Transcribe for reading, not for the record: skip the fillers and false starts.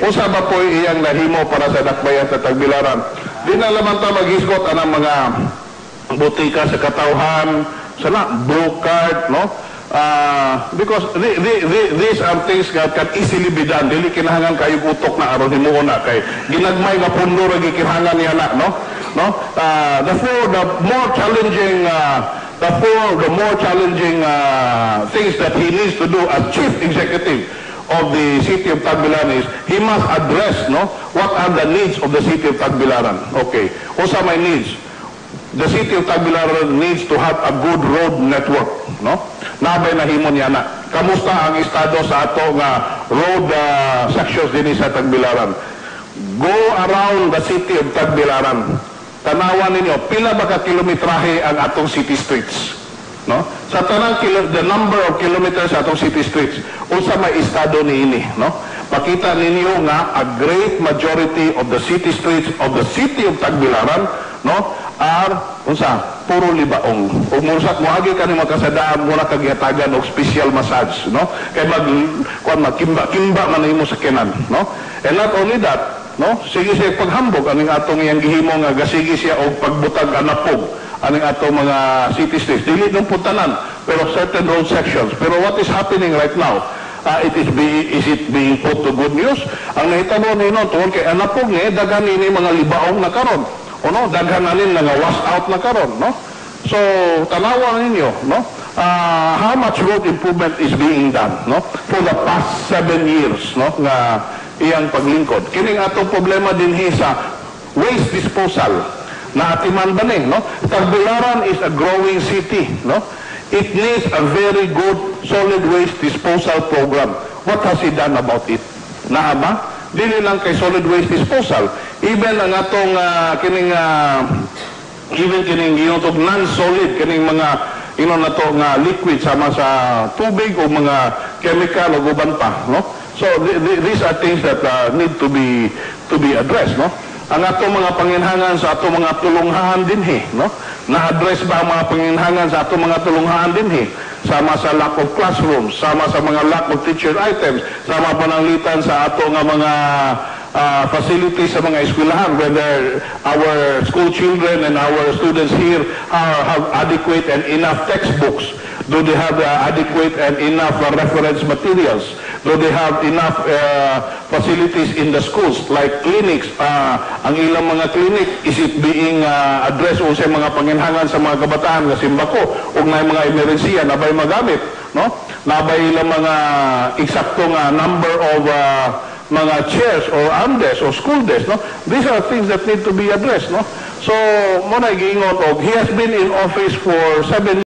Usa ba po iyang nahimo para sa dakbayan sa Tagbilaran? Di na lamang ta mag-isgot anang mga butika sa katawhan, sana blue card, no? Because these are things that can easily be done. Dili kinahanglan kayo utok na aron himuon na kay ginagmay nga pundo ra gikinahanglan niya na, no? Therefore, the more challenging things that he needs to do as chief executive of the city of Tagbilaran is he must address, no, what are the needs of the city of Tagbilaran. Okay, usa may needs. The city of Tagbilaran needs to have a good road network, no? Nabay na himon niya na. Kamusta ang estado sa ato nga road sections din sa Tagbilaran? Go around the city of Tagbilaran. Tanawan ninyo, pila ba ka kilometrahe ang atong city streets? No? Sa tanang the number of kilometers sa atong city streets, unsa may estado niini, no? Pakita ninyo nga a great majority of the city streets of the city of Tagbilaran, no, are unsa puro libaong. Ug mursat moagi kani makasadaan mura kagyatagan og special massage, no? Kay magkimba man nimo sa kenan, no? And not only that, no, sige siya paghambog aning atong iyang gihimo nga gasigi siya og pagbutag anapog aning atong mga city streets. Dili nung putanan, pero certain road sections. Pero what is happening right now? Is it being put to good use? Ang nahitabo nino tungod kay anapog ni daghan ini mga libaong na karon. O no, daghan nanin nga wash out na karon, no? So tanawan ninyo, no? How much road improvement is being done, no? For the past 7 years, no? Nga iyang paglingkod. Kining atong problema din sa waste disposal na atiman ba ni, no? Tagbilaran is a growing city, no? It needs a very good solid waste disposal program. What has he done about it? Naa ba? Dili lang kay solid waste disposal. Even ang atong kining ginotog non-solid kining mga na to nga liquid sama sa tubig o mga chemical o guban pa, no? So these are things that need to be addressed, no? Ang ato mga panginhangan sa ato mga tulunghaan dinhi, no? Na-address ba ang mga panginhangan sa ato mga tulunghaan dinhi? Sama sa lack of classrooms, sama sa mga lack of teacher items, sama pananglitan sa ato nga mga facilities sa mga eskwelahan, whether our school children and our students here have adequate and enough textbooks. Do they have adequate and enough reference materials? Do they have enough facilities in the schools like clinics? Ang ilang mga clinic, is it being addressed o sa mga panginhangan sa mga kabataan nga simbako o na mga emergensiya na ba'y magamit, no? Na ba'y ilang mga eksaktong number of mga chairs or armdesk or school desk, no? These are things that need to be addressed, no? So, muna giingon og he has been in office for 7